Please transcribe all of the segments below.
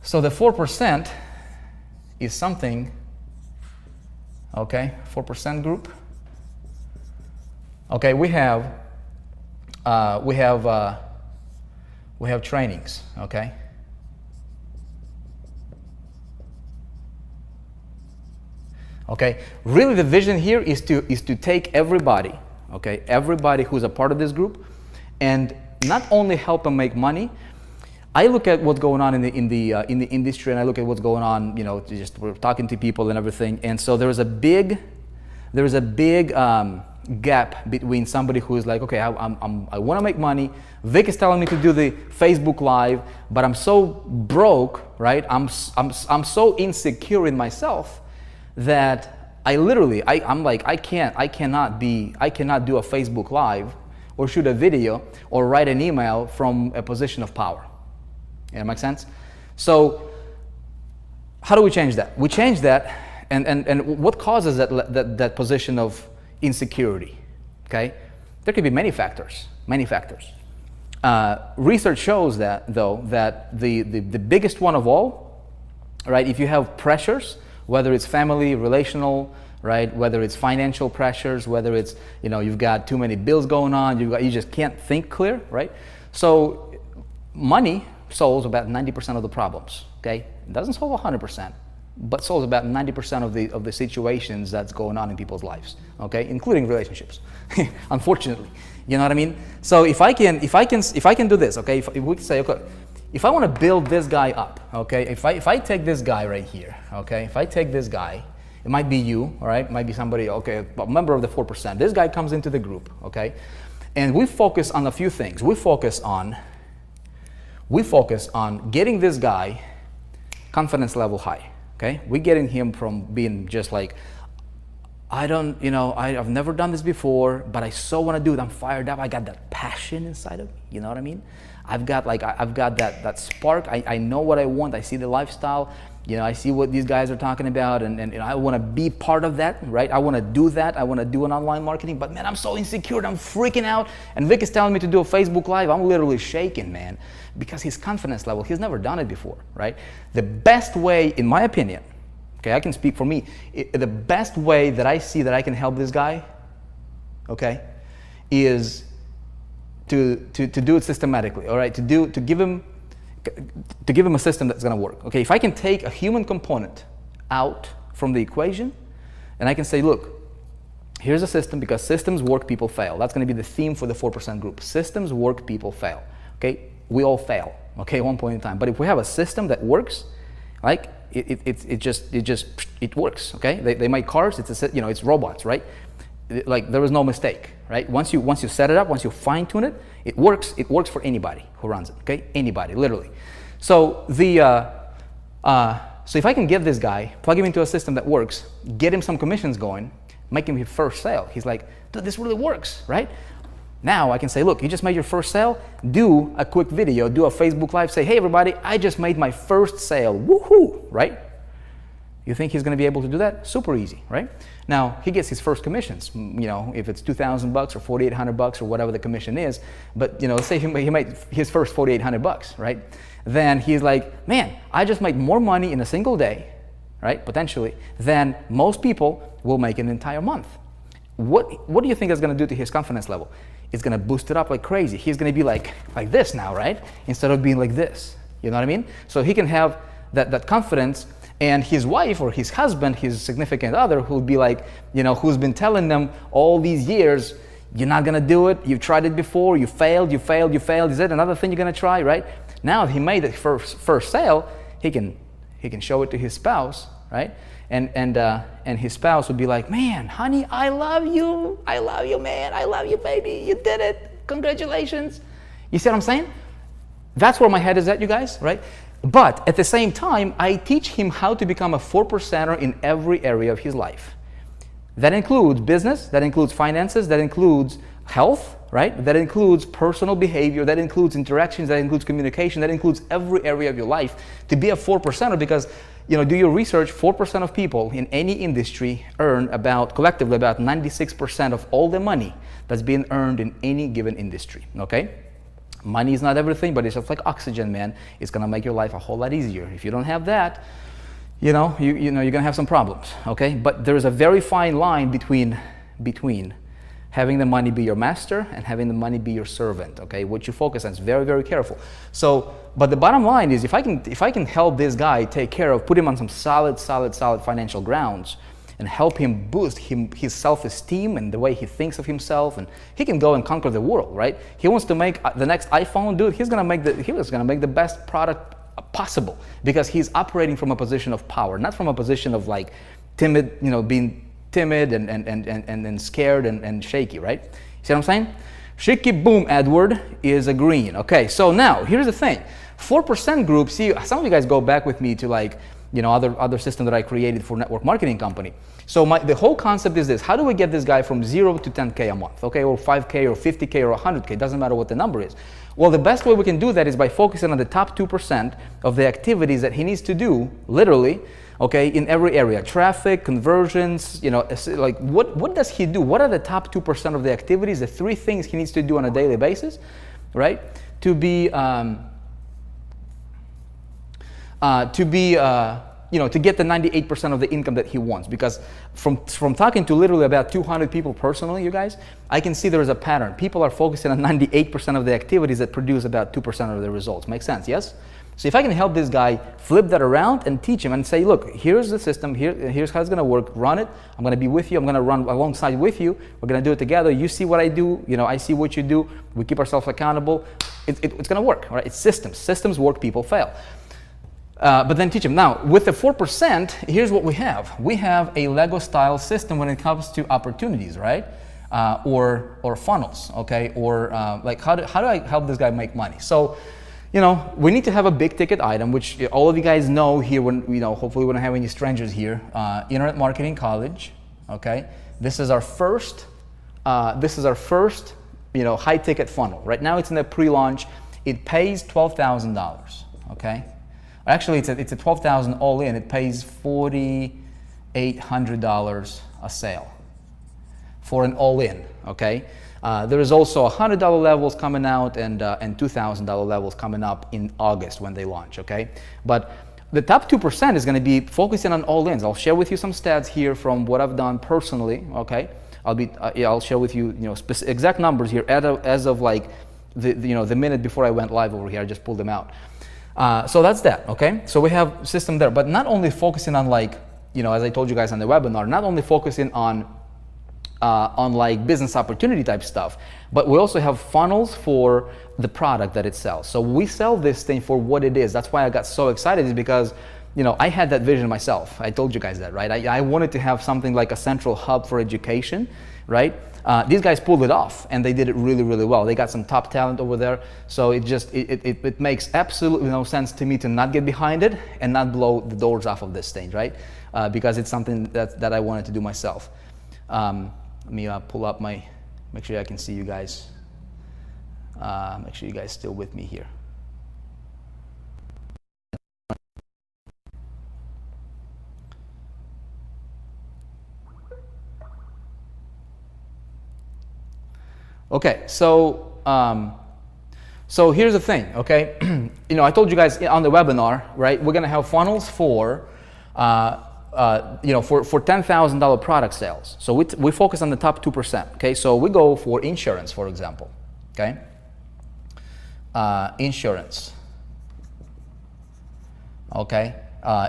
So the 4% is something, okay, 4% group. Okay, we have trainings, okay? Okay, really the vision here is to take everybody, okay, everybody who's a part of this group, and not only help them make money. I look at what's going on in the industry, and I look at what's going on, you know, just we're talking to people and everything, and so there is a big gap between somebody who is like, okay, I want to make money. Vic is telling me to do the Facebook Live, but I'm so broke, right? I'm so insecure in myself that I'm like, I cannot do a Facebook Live or shoot a video or write an email from a position of power. Yeah, make sense? So how do we change that? We change that, and what causes that position of insecurity? Okay, there could be many factors. Research shows that, though, that the biggest one of all, right? If you have pressures, whether it's family, relational, right? Whether it's financial pressures, whether it's, you know, you've got too many bills going on, you just can't think clear, right? So money solves about 90% of the problems. Okay, it doesn't solve 100%, but solves about 90% of the situations that's going on in people's lives. Okay, including relationships. Unfortunately, you know what I mean. So if I can do this, okay, if we can say, okay, if I want to build this guy up, okay, if I take this guy right here, okay, if I take this guy, it might be you, all right, it might be somebody, okay, a member of the 4%. This guy comes into the group, okay, and we focus on a few things. We focus on getting this guy confidence level high, okay? We're getting him from being just like, I've never done this before, but I so want to do it. I'm fired up. I got that passion inside of me. You know what I mean? I've got that spark. I know what I want. I see the lifestyle. You know, I see what these guys are talking about, and I want to be part of that, right? I want to do that. I want to do an online marketing, but man, I'm so insecure. I'm freaking out. And Vic is telling me to do a Facebook Live. I'm literally shaking, man, because his confidence level, he's never done it before, right? The best way, in my opinion, okay, I can speak for me, the best way that I see that I can help this guy, okay, is to do it systematically, all right? To give him a system that's going to work. Okay, if I can take a human component out from the equation, and I can say, look, here's a system, because systems work, people fail. That's going to be the theme for the 4% group. Systems work, people fail. Okay, we all fail, okay, at one point in time. But if we have a system that works, like it works. Okay, they make cars. It's robots, right? Like there is no mistake, right? Once you set it up, once you fine tune it, it works. It works for anybody who runs it. Okay, anybody, literally. So so if I can get this guy, plug him into a system that works, get him some commissions going, make him his first sale. He's like, dude, this really works, right? Now I can say, look, you just made your first sale. Do a quick video, do a Facebook Live. Say, hey everybody, I just made my first sale. Woohoo, right? You think he's going to be able to do that? Super easy, right? Now he gets his first commissions. You know, if it's $2,000 or $4,800 or whatever the commission is. But you know, say he made his first $4,800, right? Then he's like, man, I just made more money in a single day, right? Potentially, than most people will make in an entire month. What do you think is going to do to his confidence level? It's going to boost it up like crazy. He's going to be like this now, right? Instead of being like this. You know what I mean? So he can have that confidence. And his wife or his husband, his significant other, who'll be like, you know, who's been telling them all these years, you're not gonna do it, you've tried it before, you failed, is it another thing you're gonna try, right? Now he made the first sale, he can show it to his spouse, right? And his spouse would be like, man, honey, I love you, man, I love you, baby, you did it, congratulations. You see what I'm saying? That's where my head is at, you guys, right? But at the same time, I teach him how to become a 4%er in every area of his life. That includes business, that includes finances, that includes health, right? That includes personal behavior, that includes interactions, that includes communication, that includes every area of your life to be a 4%er, because, you know, do your research, 4% of people in any industry earn collectively about 96% of all the money that's being earned in any given industry, okay? Money is not everything, but it's just like oxygen, man. It's gonna make your life a whole lot easier. If you don't have that, you know, you're gonna have some problems, okay? But there's a very fine line between having the money be your master and having the money be your servant, okay? What you focus on is very, very careful. So, but the bottom line is, if I can help this guy take care of, put him on some solid financial grounds, and help him boost his self-esteem and the way he thinks of himself, and he can go and conquer the world, right? He wants to make the next iPhone, dude. He was gonna make the best product possible, because he's operating from a position of power, not from a position of like timid, you know, being timid and scared and shaky, right? You see what I'm saying? Shaky boom, Edward is a green. Okay, so now here's the thing: 4% group. See, some of you guys go back with me to like, you know, other system that I created for network marketing company. So the whole concept is this: how do we get this guy from 0 to 10K a month, okay, or 5K or 50K or 100K, doesn't matter what the number is. Well, the best way we can do that is by focusing on the top 2% of the activities that he needs to do, literally, okay, in every area: traffic, conversions, you know, like what does he do? What are the top 2% of the activities, the 3 things he needs to do on a daily basis, right, to get the 98% of the income that he wants. Because from talking to literally about 200 people personally, you guys, I can see there is a pattern. People are focusing on 98% of the activities that produce about 2% of the results. Make sense, yes? So if I can help this guy flip that around and teach him and say, look, here's the system, here's how it's gonna work, run it, I'm gonna be with you, I'm gonna run alongside with you, we're gonna do it together, you see what I do, you know, I see what you do, we keep ourselves accountable, it's gonna work, right? It's systems work, people fail. But then teach them. Now, with the 4%, here's what we have. We have a Lego style system when it comes to opportunities, right? Or funnels, okay? Or like how do I help this guy make money? So, you know, we need to have a big ticket item, which all of you guys know here, when, you know, hopefully we don't have any strangers here. Internet Marketing College, okay? This is our first, you know, high ticket funnel. Right now it's in the pre-launch. It pays $12,000, okay? Actually, it's a $12,000 all in. It pays $4,800 a sale for an all in. Okay. There is also $100 levels coming out and $2,000 levels coming up in August when they launch. Okay. But the top 2% is going to be focusing on all ins. I'll share with you some stats here from what I've done personally. Okay. I'll share with you, you know, exact numbers here as of like the minute before I went live over here. I just pulled them out. So that's that, okay? So we have system there, but not only focusing on, like, you know, as I told you guys on the webinar, not only focusing on like business opportunity type stuff, but we also have funnels for the product that it sells. So we sell this thing for what it is. That's why I got so excited, is because, you know, I had that vision myself. I told you guys that, right? I wanted to have something like a central hub for education, right? These guys pulled it off, and they did it really, really well. They got some top talent over there, so it makes absolutely no sense to me to not get behind it and not blow the doors off of this thing, right? Because it's something that I wanted to do myself. Let me pull up make sure I can see you guys. Make sure you guys still with me here. Okay, so here's the thing, okay? You know, I told you guys on the webinar, right? We're gonna have funnels for, you know, for $10,000 product sales. So we focus on the top 2%, okay? So we go for insurance, for example, okay? Insurance, okay?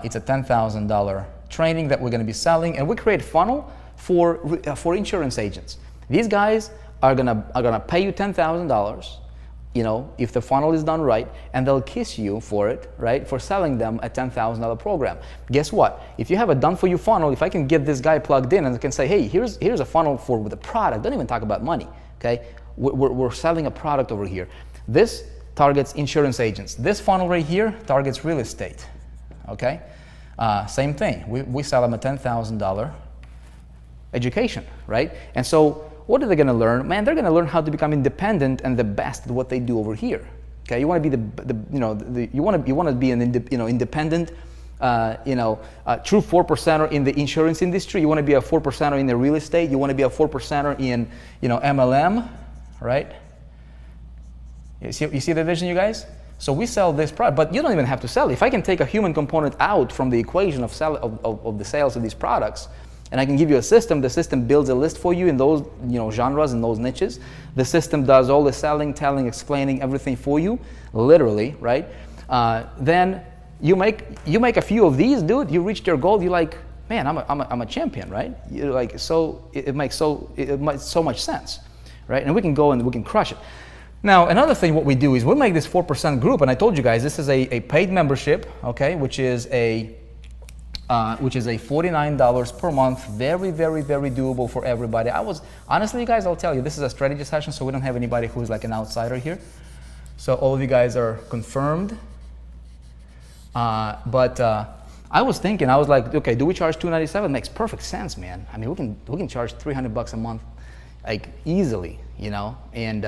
It's a $10,000 training that we're gonna be selling, and we create funnel for insurance agents. These guys are gonna pay you $10,000, you know, if the funnel is done right, and they'll kiss you for it, right, for selling them a $10,000 program. Guess what? If you have a done-for-you funnel, if I can get this guy plugged in and I can say, hey, here's a funnel for the product. Don't even talk about money, okay? We're selling a product over here. This targets insurance agents. This funnel right here targets real estate, okay? Same thing. We sell them a $10,000 education, right? And so what are they going to learn? Man, they're going to learn how to become independent and the best at what they do over here. Okay, you want to be you want to be an independent, true 4%er in the insurance industry. You want to be a 4%er in the real estate. You want to be a 4%er in, MLM, right? You see the vision, you guys? So we sell this product, but you don't even have to sell it. If I can take a human component out from the equation of the sales of these products, and I can give you a system, the system builds a list for you in those genres and those niches. The system does all the selling, telling, explaining everything for you, literally, right? Then you make a few of these, dude. You reached your goal. You're like, man, I'm a champion, right? You're like, so it makes so much sense, right? And we can go and we can crush it. Now, another thing, what we do is we make this 4% group, and I told you guys this is a paid membership, okay, which is a $49 per month. Very, very, very doable for everybody. Honestly, you guys, I'll tell you, this is a strategy session, so we don't have anybody who's like an outsider here. So all of you guys are confirmed. But I was thinking, I was like, okay, do we charge $297? Makes perfect sense, man. I mean, we can charge $300 a month, like easily, and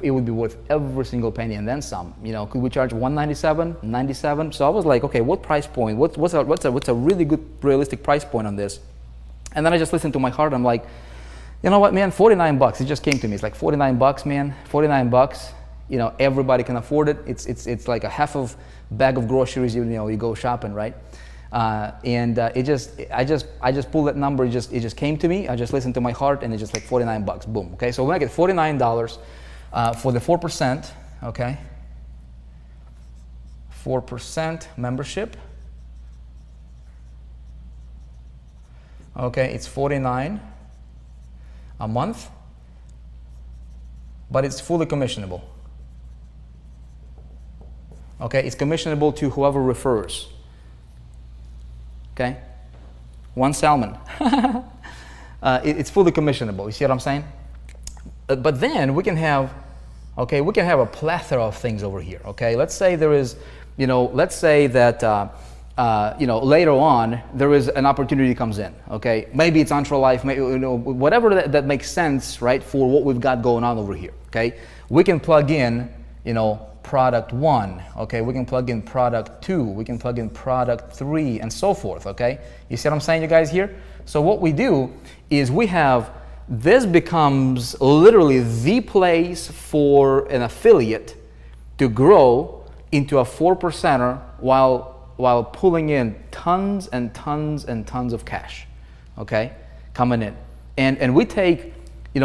it would be worth every single penny and then some. Could we charge $197, $97? So I was like, okay, what price point? What's a really good, realistic price point on this? And then I just listened to my heart. I'm like, you know what, man? $49. It just came to me. It's like $49, man. $49. Everybody can afford it. It's like a half of bag of groceries. You go shopping, right? I just pulled that number. It just came to me. I just listened to my heart, and it's just like $49. Boom. Okay, so when I get $49 for the 4%, okay, 4% membership. Okay, it's $49 a month, but it's fully commissionable. Okay, it's commissionable to whoever refers. Okay, one salmon. It's fully commissionable. You see what I'm saying? But then we can have a plethora of things over here. Okay, let's say there is, let's say that later on there is an opportunity comes in. Okay, maybe it's Life, maybe whatever that makes sense, right? For what we've got going on over here. Okay, we can plug in, product 1, okay, we can plug in product 2, we can plug in product 3, and so forth. Okay, you see what I'm saying, you guys here? So what we do is this becomes literally the place for an affiliate to grow into a 4%er while pulling in tons and tons and tons of cash, okay, coming in. And we take,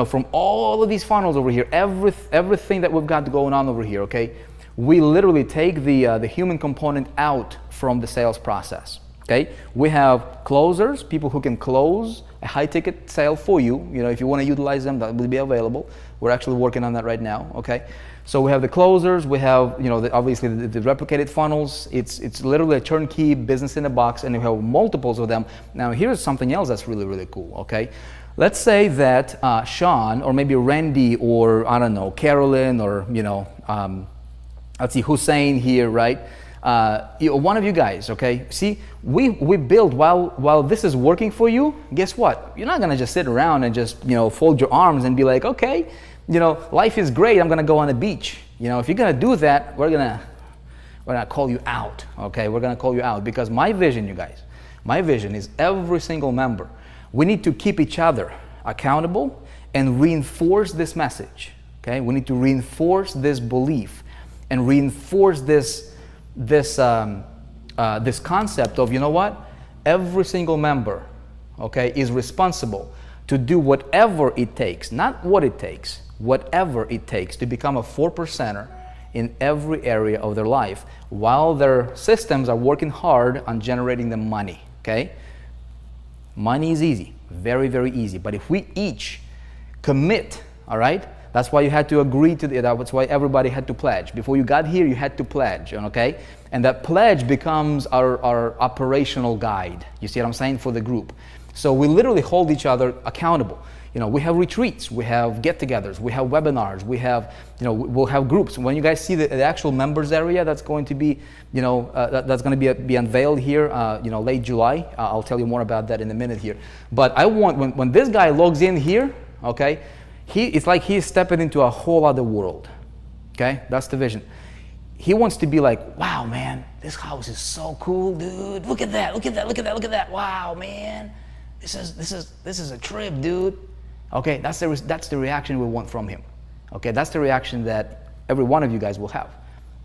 from all of these funnels over here, everything that we've got going on over here, okay, we literally take the human component out from the sales process. Okay, we have closers, people who can close a high-ticket sale for you. If you want to utilize them, that will be available. We're actually working on that right now. Okay, so we have the closers, we have obviously the replicated funnels. It's literally a turnkey business in a box, and we have multiples of them. Now here's something else that's really, really cool. Okay, let's say that Sean or maybe Randy or I don't know, Carolyn or let's see, Hussein here, right? One of you guys, okay? See, we build while this is working for you. Guess what? You're not gonna just sit around and just fold your arms and be like, okay, life is great. I'm gonna go on the beach. If you're gonna do that, we're gonna call you out. Okay, we're gonna call you out because my vision, you guys, my vision is every single member. We need to keep each other accountable and reinforce this message. Okay, we need to reinforce this belief and reinforce this concept of, what? Every single member, okay, is responsible to do whatever it takes, not what it takes, whatever it takes to become a 4%er in every area of their life while their systems are working hard on generating the money, okay? Money is easy, very, very easy. But if we each commit, all right? That's why you had to agree to that's why everybody had to pledge. Before you got here, you had to pledge, okay? And that pledge becomes our operational guide. You see what I'm saying? For the group. So we literally hold each other accountable. We have retreats, we have get-togethers, we have webinars, we have, we'll have groups. When you guys see the actual members area, that's going to be, that's going to be unveiled here, late July. I'll tell you more about that in a minute here. But I want, when this guy logs in here, okay, it's like he's stepping into a whole other world. Okay, that's the vision. He wants to be like, wow, man, this house is so cool, dude. Look at that, look at that, look at that, look at that. Wow, man, this is a trip, dude. Okay, that's the reaction we want from him. Okay, that's the reaction that every one of you guys will have.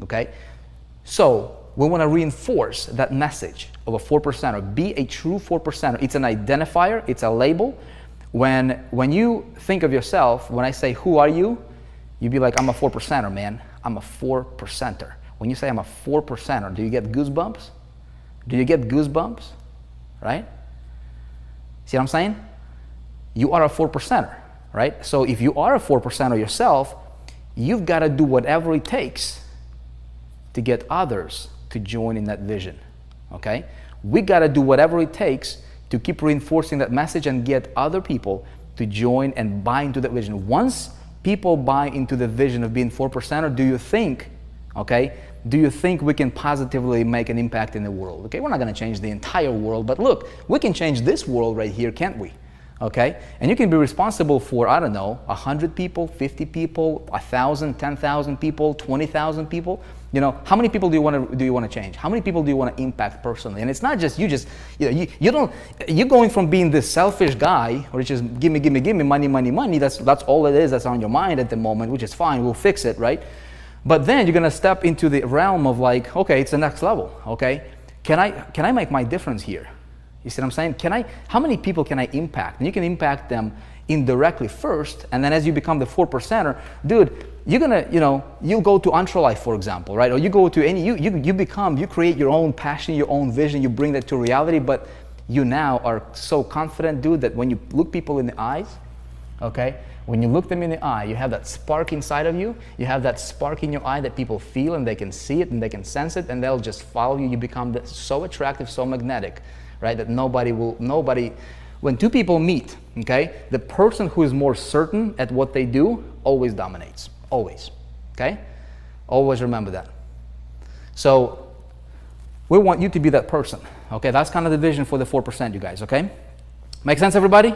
Okay, so we want to reinforce that message of a 4%er. Be a true 4%er. It's an identifier, it's a label. When you think of yourself, when I say, who are you? You'd be like, I'm a 4%er, man. I'm a 4%er. When you say I'm a 4%er, do you get goosebumps? Do you get goosebumps? Right? See what I'm saying? You are a 4%er, right? So if you are a 4%er yourself, you've got to do whatever it takes to get others to join in that vision, okay? We got to do whatever it takes to keep reinforcing that message and get other people to join and buy into that vision. Once people buy into the vision of being 4%er, do you think, okay, do you think we can positively make an impact in the world? Okay, we're not going to change the entire world, but look, we can change this world right here, can't we? Okay, and you can be responsible for, I don't know, 100 people, 50 people, 1,000, 10,000 people, 20,000 people. You know, how many people do you want to change? How many people do you want to impact personally? And it's not just you're going from being this selfish guy, which is give me money, money, money. That's all it is. That's on your mind at the moment, which is fine. We'll fix it, right? But then you're gonna step into the realm of like, okay, it's the next level. Okay, can I make my difference here? You see what I'm saying? How many people can I impact? And you can impact them indirectly first, and then as you become the 4%er, dude, you're gonna, you'll go to Ultralife, for example, right? Or you go to any, you create your own passion, your own vision, you bring that to reality, but you now are so confident, dude, that when you look people in the eyes, okay, when you look them in the eye, you have that spark inside of you, you have that spark in your eye that people feel and they can see it and they can sense it and they'll just follow you. You become so attractive, so magnetic, right, that nobody, when two people meet, okay, the person who is more certain at what they do always dominates, always, okay? Always remember that. So we want you to be that person, okay? That's kind of the vision for the 4%, you guys, okay? Make sense, everybody?